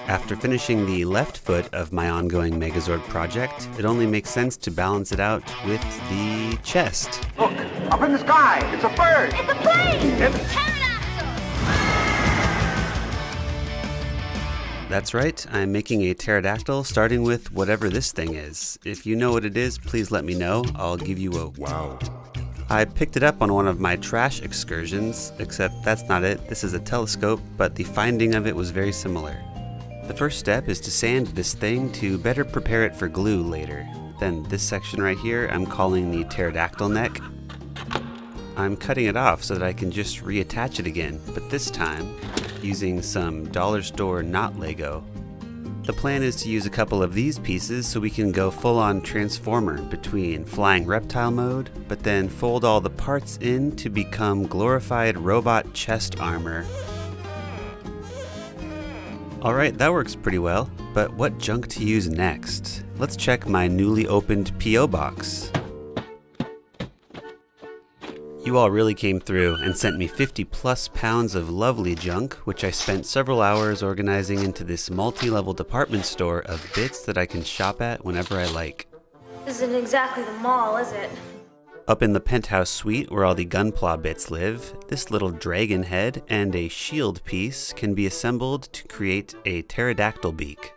After finishing the left foot of my ongoing Megazord project, it only makes sense to balance it out with the chest. Look, up in the sky, it's a bird! It's a plane! It's a pterodactyl! That's right, I'm making a pterodactyl starting with whatever this thing is. If you know what it is, please let me know. I'll give you a wow. I picked it up on one of my trash excursions, except that's not it. This is a telescope, but the finding of it was very similar. The first step is to sand this thing to better prepare it for glue later. Then this section right here I'm calling the pterodactyl neck. I'm cutting it off so that I can just reattach it again, but this time using some dollar store knot Lego. The plan is to use a couple of these pieces so we can go full-on transformer between flying reptile mode, but then fold all the parts in to become glorified robot chest armor. Alright, that works pretty well, but what junk to use next? Let's check my newly opened P.O. box. You all really came through and sent me 50+ pounds of lovely junk, which I spent several hours organizing into this multi-level department store of bits that I can shop at whenever I like. This isn't exactly the mall, is it? Up in the penthouse suite where all the Gunpla bits live, this little dragon head and a shield piece can be assembled to create a pterodactyl beak.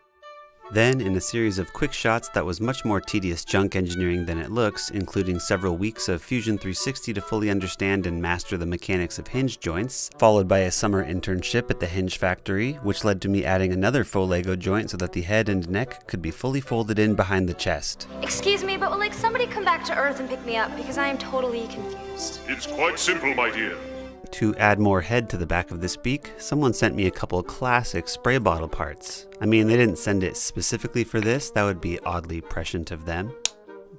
Then, in a series of quick shots that was much more tedious junk engineering than it looks, including several weeks of Fusion 360 to fully understand and master the mechanics of hinge joints, followed by a summer internship at the Hinge Factory, which led to me adding another faux Lego joint so that the head and neck could be fully folded in behind the chest. Excuse me, but will somebody come back to Earth and pick me up, because I am totally confused. It's quite simple, my dear. To add more head to the back of this beak, someone sent me a couple classic spray bottle parts. I mean, they didn't send it specifically for this, that would be oddly prescient of them.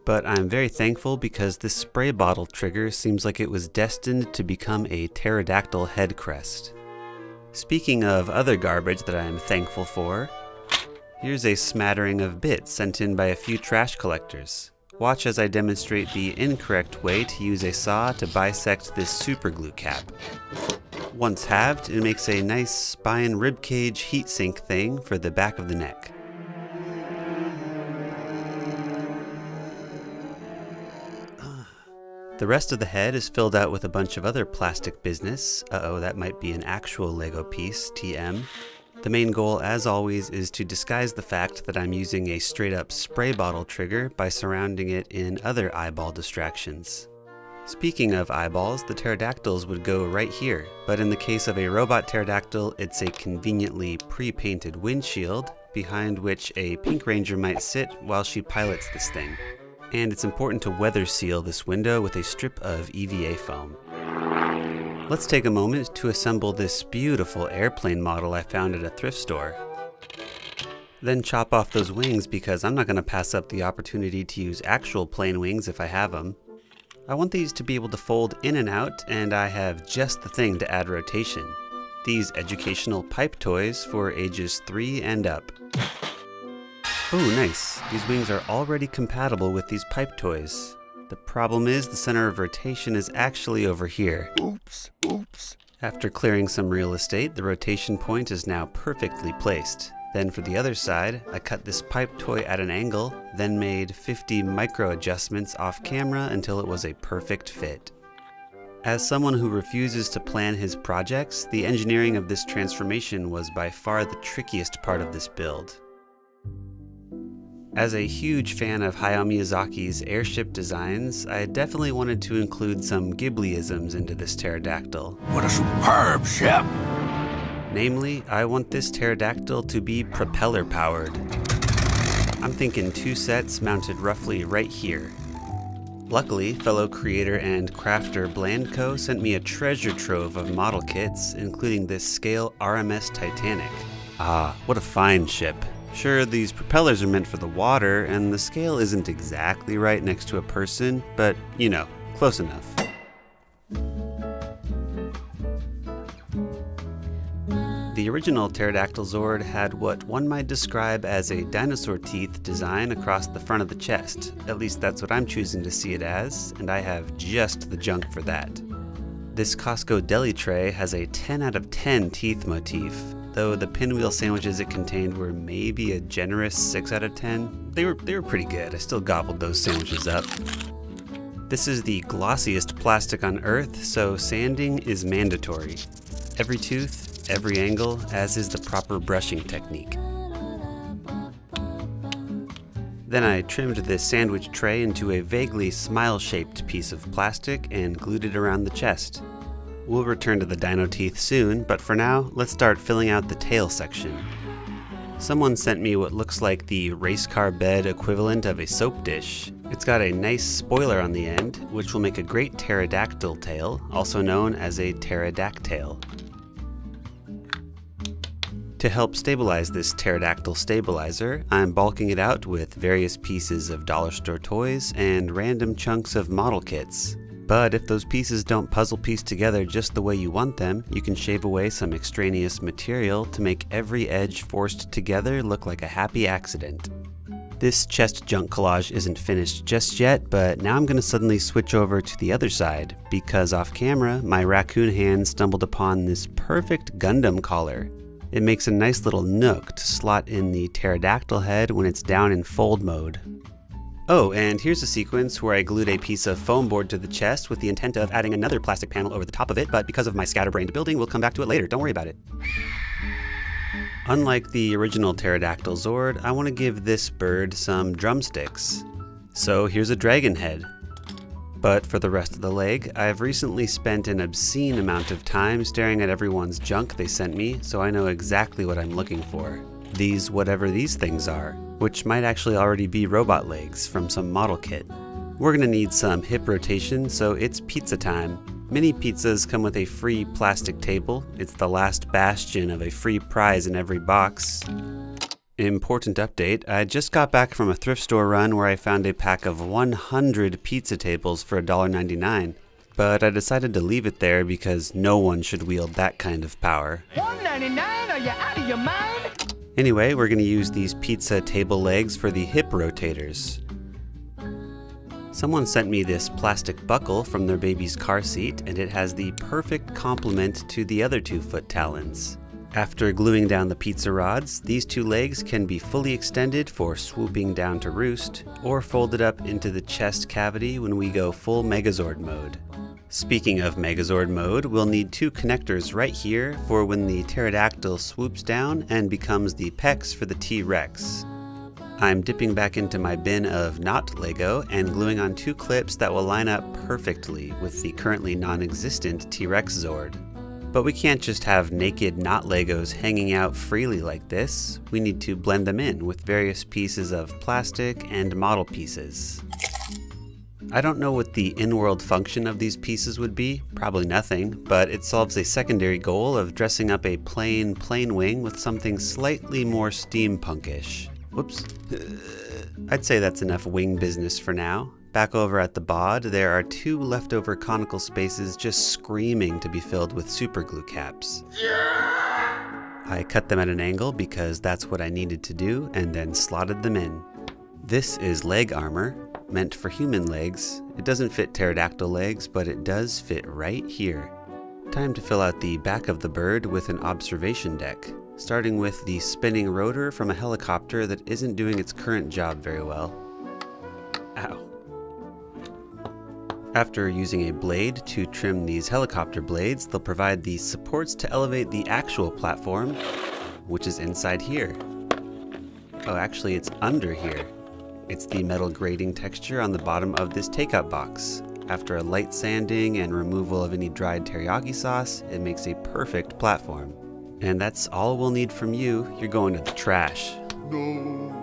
But I'm very thankful because this spray bottle trigger seems like it was destined to become a pterodactyl head crest. Speaking of other garbage that I am thankful for, here's a smattering of bits sent in by a few trash collectors. Watch as I demonstrate the incorrect way to use a saw to bisect this superglue cap. Once halved, it makes a nice spine ribcage heatsink thing for the back of the neck. The rest of the head is filled out with a bunch of other plastic business. Uh-oh, that might be an actual Lego piece, TM. The main goal, as always, is to disguise the fact that I'm using a straight-up spray bottle trigger by surrounding it in other eyeball distractions. Speaking of eyeballs, the pterodactyls would go right here, but in the case of a robot pterodactyl, it's a conveniently pre-painted windshield behind which a Pink Ranger might sit while she pilots this thing. And it's important to weather seal this window with a strip of EVA foam. Let's take a moment to assemble this beautiful airplane model I found at a thrift store. Then chop off those wings because I'm not going to pass up the opportunity to use actual plane wings if I have them. I want these to be able to fold in and out, and I have just the thing to add rotation. These educational pipe toys for ages 3 and up. Oh, nice. These wings are already compatible with these pipe toys. The problem is the center of rotation is actually over here. Oops, oops. After clearing some real estate, the rotation point is now perfectly placed. Then for the other side, I cut this pipe toy at an angle, then made 50 micro adjustments off camera until it was a perfect fit. As someone who refuses to plan his projects, the engineering of this transformation was by far the trickiest part of this build. As a huge fan of Hayao Miyazaki's airship designs, I definitely wanted to include some Ghibli-isms into this pterodactyl. What a superb ship! Namely, I want this pterodactyl to be propeller-powered. I'm thinking 2 sets mounted roughly right here. Luckily, fellow creator and crafter Blandco sent me a treasure trove of model kits, including this scale RMS Titanic. Ah, what a fine ship. Sure, these propellers are meant for the water, and the scale isn't exactly right next to a person, but, you know, close enough. The original Pterodactyl Zord had what one might describe as a dinosaur teeth design across the front of the chest. At least that's what I'm choosing to see it as, and I have just the junk for that. This Costco deli tray has a 10 out of 10 teeth motif. though the pinwheel sandwiches it contained were maybe a generous 6 out of 10. They were pretty good. I still gobbled those sandwiches up. This is the glossiest plastic on Earth, so sanding is mandatory. Every tooth, every angle, as is the proper brushing technique. Then I trimmed this sandwich tray into a vaguely smile-shaped piece of plastic and glued it around the chest. We'll return to the dino teeth soon, but for now, let's start filling out the tail section. Someone sent me what looks like the race car bed equivalent of a soap dish. It's got a nice spoiler on the end, which will make a great pterodactyl tail, also known as a pterodactyl. To help stabilize this pterodactyl stabilizer, I'm bulking it out with various pieces of dollar store toys and random chunks of model kits. But if those pieces don't puzzle piece together just the way you want them, you can shave away some extraneous material to make every edge forced together look like a happy accident. This chest junk collage isn't finished just yet, but now I'm going to suddenly switch over to the other side, because off camera, my raccoon hand stumbled upon this perfect Gundam collar. It makes a nice little nook to slot in the pterodactyl head when it's down in fold mode. Oh, and here's a sequence where I glued a piece of foam board to the chest with the intent of adding another plastic panel over the top of it, but because of my scatterbrained building, we'll come back to it later, don't worry about it. Unlike the original pterodactyl Zord, I want to give this bird some drumsticks. So here's a dragon head. But for the rest of the leg, I've recently spent an obscene amount of time staring at everyone's junk they sent me, so I know exactly what I'm looking for. These whatever these things are, which might actually already be robot legs from some model kit. We're gonna need some hip rotation, so it's pizza time. Mini pizzas come with a free plastic table. It's the last bastion of a free prize in every box. Important update, I just got back from a thrift store run where I found a pack of 100 pizza tables for $1.99. But I decided to leave it there because no one should wield that kind of power. $1.99? Are you out of your mind? Anyway, we're gonna use these pizza table legs for the hip rotators. Someone sent me this plastic buckle from their baby's car seat, and it has the perfect complement to the other 2 foot talons. After gluing down the pizza rods, these 2 legs can be fully extended for swooping down to roost, or folded up into the chest cavity when we go full Megazord mode. Speaking of Megazord mode, we'll need 2 connectors right here for when the pterodactyl swoops down and becomes the pecs for the T-Rex. I'm dipping back into my bin of not Lego and gluing on 2 clips that will line up perfectly with the currently non-existent T-Rex Zord. But we can't just have naked not Legos hanging out freely like this. We need to blend them in with various pieces of plastic and model pieces. I don't know what the in-world function of these pieces would be, probably nothing, but it solves a secondary goal of dressing up a plain wing with something slightly more steampunkish. Whoops. I'd say that's enough wing business for now. Back over at the bod, there are 2 leftover conical spaces just screaming to be filled with superglue caps. I cut them at an angle because that's what I needed to do, and then slotted them in. This is leg armor, meant for human legs. It doesn't fit pterodactyl legs, but it does fit right here. Time to fill out the back of the bird with an observation deck, starting with the spinning rotor from a helicopter that isn't doing its current job very well. Ow. After using a blade to trim these helicopter blades, they'll provide the supports to elevate the actual platform, which is inside here. Oh, actually it's under here. It's the metal grating texture on the bottom of this takeout box. After a light sanding and removal of any dried teriyaki sauce, it makes a perfect platform. And that's all we'll need from you. You're going to the trash. No.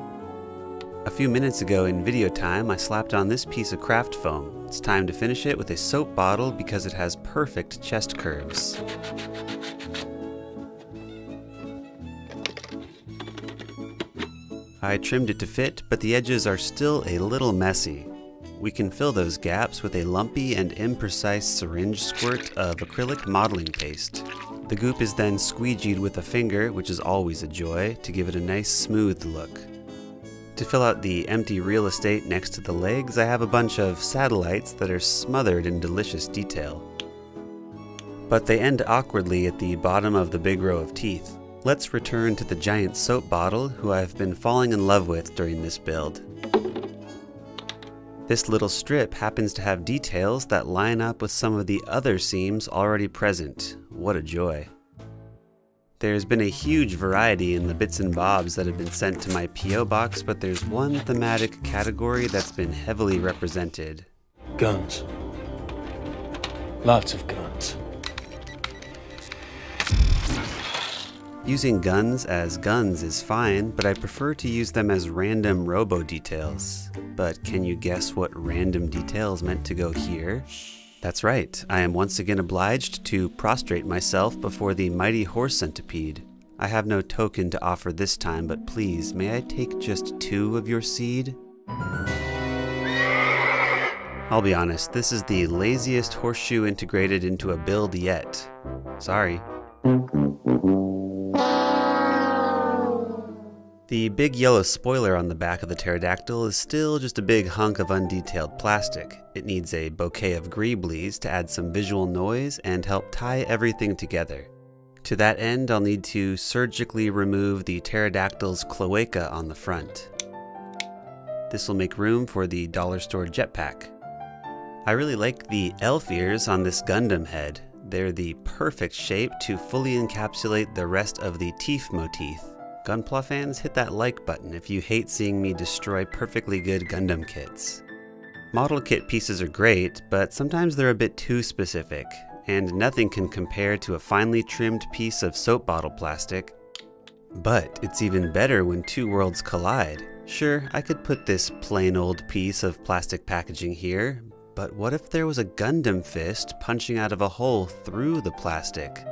A few minutes ago in video time, I slapped on this piece of craft foam. It's time to finish it with a soap bottle because it has perfect chest curves. I trimmed it to fit, but the edges are still a little messy. We can fill those gaps with a lumpy and imprecise syringe squirt of acrylic modeling paste. The goop is then squeegeed with a finger, which is always a joy, to give it a nice smooth look. To fill out the empty real estate next to the legs, I have a bunch of satellites that are smothered in delicious detail. But they end awkwardly at the bottom of the big row of teeth. Let's return to the giant soap bottle who I've been falling in love with during this build. This little strip happens to have details that line up with some of the other seams already present. What a joy. There's been a huge variety in the bits and bobs that have been sent to my P.O. box, but there's one thematic category that's been heavily represented. Guns. Lots of guns. Using guns as guns is fine, but I prefer to use them as random robo details. But can you guess what random details meant to go here? That's right, I am once again obliged to prostrate myself before the mighty horse centipede. I have no token to offer this time, but please, may I take just 2 of your seed? I'll be honest, this is the laziest horseshoe integrated into a build yet. Sorry. The big yellow spoiler on the back of the pterodactyl is still just a big hunk of undetailed plastic. It needs a bouquet of greeblies to add some visual noise and help tie everything together. To that end, I'll need to surgically remove the pterodactyl's cloaca on the front. This will make room for the dollar store jetpack. I really like the elf ears on this Gundam head. They're the perfect shape to fully encapsulate the rest of the teeth motif. Gunpla fans, hit that like button if you hate seeing me destroy perfectly good Gundam kits. Model kit pieces are great, but sometimes they're a bit too specific, and nothing can compare to a finely trimmed piece of soap bottle plastic. But it's even better when 2 worlds collide. Sure, I could put this plain old piece of plastic packaging here, but what if there was a Gundam fist punching out of a hole through the plastic?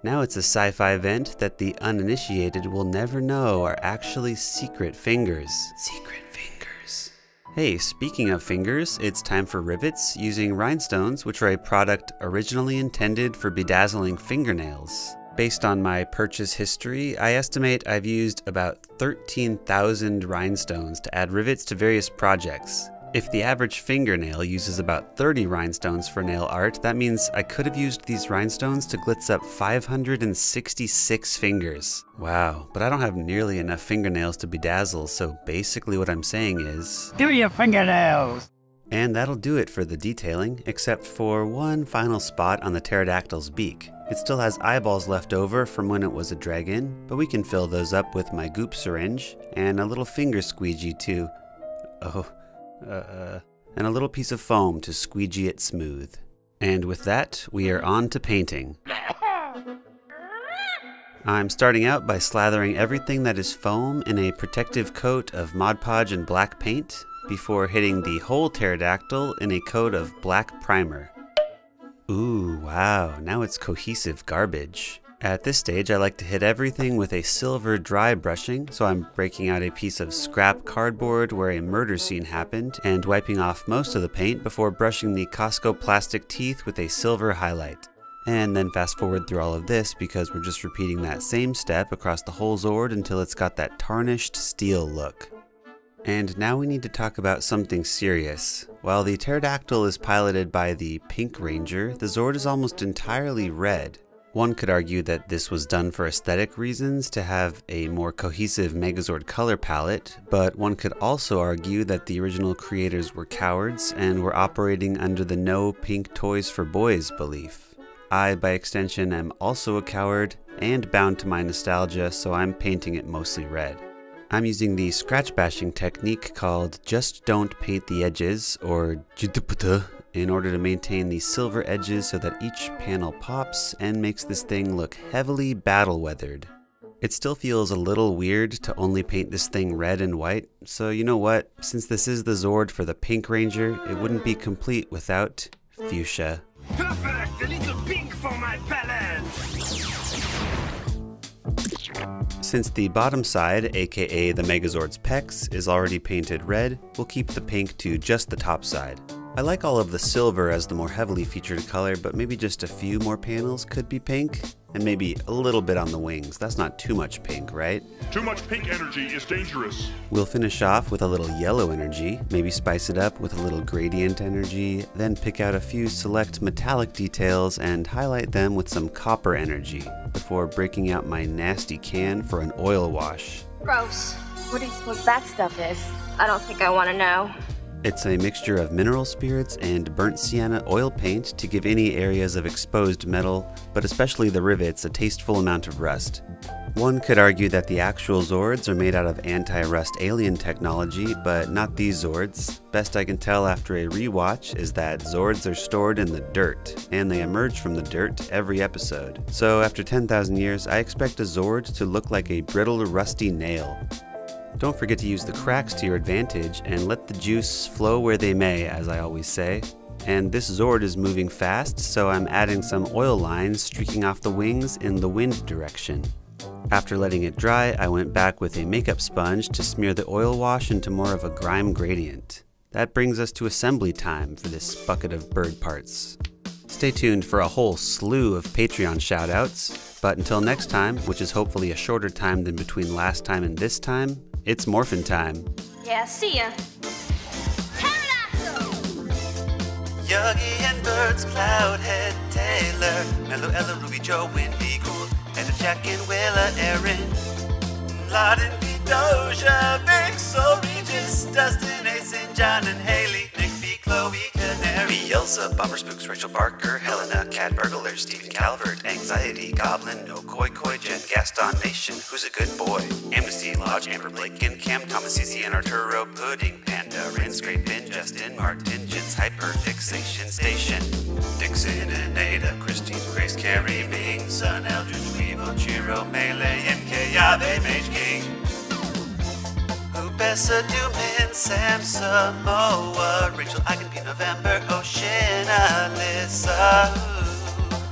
Now it's a sci-fi event that the uninitiated will never know are actually secret fingers. Secret fingers. Hey, speaking of fingers, it's time for rivets using rhinestones, which are a product originally intended for bedazzling fingernails. Based on my purchase history, I estimate I've used about 13,000 rhinestones to add rivets to various projects. If the average fingernail uses about 30 rhinestones for nail art, that means I could have used these rhinestones to glitz up 566 fingers. Wow, but I don't have nearly enough fingernails to bedazzle, so basically what I'm saying is... Do your fingernails! And that'll do it for the detailing, except for one final spot on the pterodactyl's beak. It still has eyeballs left over from when it was a dragon, but we can fill those up with my goop syringe, and a little finger squeegee too. And a little piece of foam to squeegee it smooth. And with that, we are on to painting. I'm starting out by slathering everything that is foam in a protective coat of Mod Podge and black paint, before hitting the whole pterodactyl in a coat of black primer. Ooh, wow, now it's cohesive garbage. At this stage, I like to hit everything with a silver dry brushing, so I'm breaking out a piece of scrap cardboard where a murder scene happened and wiping off most of the paint before brushing the Costco plastic teeth with a silver highlight. And then fast forward through all of this because we're just repeating that same step across the whole Zord until it's got that tarnished steel look. And now we need to talk about something serious. While the pterodactyl is piloted by the Pink Ranger, the Zord is almost entirely red. One could argue that this was done for aesthetic reasons to have a more cohesive Megazord color palette, but one could also argue that the original creators were cowards and were operating under the no pink toys for boys belief. I, by extension, am also a coward and bound to my nostalgia, so I'm painting it mostly red. I'm using the scratch bashing technique called Just Don't Paint the Edges, or JDPT, in order to maintain the silver edges so that each panel pops and makes this thing look heavily battle weathered. It still feels a little weird to only paint this thing red and white, so you know what, since this is the Zord for the Pink Ranger, it wouldn't be complete without fuchsia. Perfect! A little pink for my palette! Since the bottom side, aka the Megazord's pecs, is already painted red, we'll keep the pink to just the top side. I like all of the silver as the more heavily featured color, but maybe just a few more panels could be pink. And maybe a little bit on the wings. That's not too much pink, right? Too much pink energy is dangerous. We'll finish off with a little yellow energy, maybe spice it up with a little gradient energy, then pick out a few select metallic details and highlight them with some copper energy, before breaking out my nasty can for an oil wash. Gross. What do you suppose that stuff is? I don't think I want to know. It's a mixture of mineral spirits and burnt sienna oil paint to give any areas of exposed metal, but especially the rivets, a tasteful amount of rust. One could argue that the actual Zords are made out of anti-rust alien technology, but not these Zords. Best I can tell after a rewatch is that Zords are stored in the dirt, and they emerge from the dirt every episode. So after 10,000 years, I expect a Zord to look like a brittle, rusty nail. Don't forget to use the cracks to your advantage and let the juice flow where they may, as I always say. And this Zord is moving fast, so I'm adding some oil lines streaking off the wings in the wind direction. After letting it dry, I went back with a makeup sponge to smear the oil wash into more of a grime gradient. That brings us to assembly time for this bucket of bird parts. Stay tuned for a whole slew of Patreon shoutouts, but until next time, which is hopefully a shorter time than between last time and this time, it's morphin' time. Yeah, see ya. Pterodactyl! Yogi and Birds, Cloudhead, Taylor, Mellow Ella, Ruby Joe, Windy Cool, and Jack and Willa, Erin, Laden, Doja, Vic, Soul, Regis, Dustin, Asen, John and Haley, Nick B, Chloe, Canary, Elsa, Bomber Spooks, Rachel Barker, Helena, Cat Burglar, Stephen Calvert, Anxiety, Goblin, No Koi Koi, Jen, Gaston Nation, Who's a Good Boy, Amnesty Lodge, Amber Blake and Cam, Thomas, CC, and Arturo, Pudding, Panda, Rin, Scrape, Ben, Justin, Martin, Jens, Hyperfixation Station, Dixon and Ada, Christine, Grace, Carrie, Ming, Sun, Eldridge, Weevil, Chiro, Melee, MK, Yave, Mage King, Ubessa, Doomin, Sam, Samoa, Rachel, I Can Be November, Ocean, Alyssa,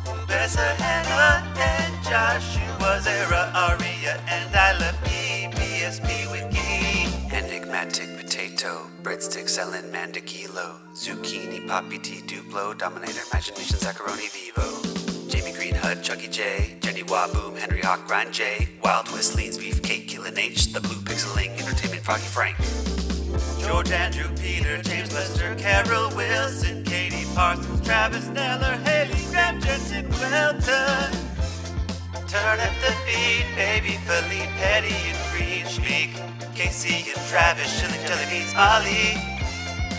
Ubessa, Hannah, and Joshua, Zara, Aria, and Isla, P, BSP, Wiki, Enigmatic Potato, Breadsticks, Ellen, Mandakilo, Zucchini, Poppy T, Duplo, Dominator, Imagination, Zaccaroni, Vivo, Jamie Green, Hud, Chucky J, Jenny Waboom, Henry Hawk, Ryan J, Wild Twist, Leans Beef, Cake, Killin' H, The Blue Pixeling, Entertainment, Froggy Frank, George, Andrew, Peter, James Lester, Carol Wilson, Katie Parsons, Travis Neller, Haley, Graham, Jensen, Welton, Turn Up the Beat, Baby, Feline, Petty, and Green, Schmeek, Casey and Travis, Shilling, Jelly Beans, Molly,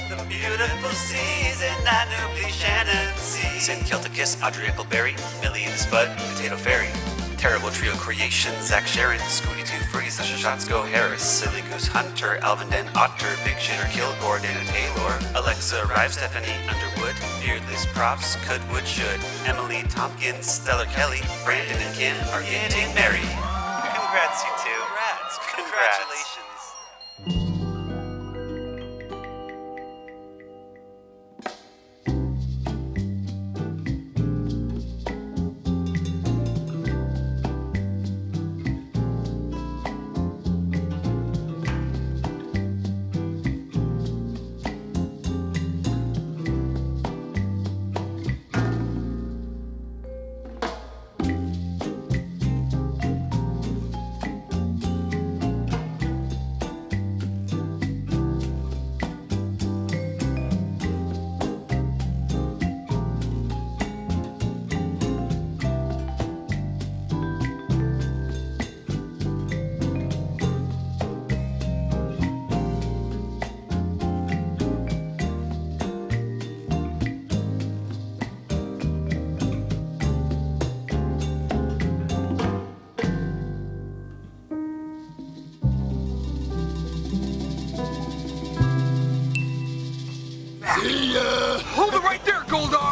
The Beautiful Season, Nanubly, Shannon C, Sin, Celticus, Audrey Eccleberry, Millie and Spud, Potato Fairy, Terrible Trio Creation, Zach Sharon, Scooty 2, Fergie, Sasha Shotsco, Harris, Silly Goose, Hunter, Alvin Den, Otter, Big Shitter, Kilgore, Dana Taylor, Alexa, Rive, Stephanie, Underwood, Beardless Props, Could, Would, Should, Emily, Tompkins, Stellar Kelly, Brandon and Kim are getting married. Congrats, you two. Congrats. Congratulations. Hold it right there, Goldar!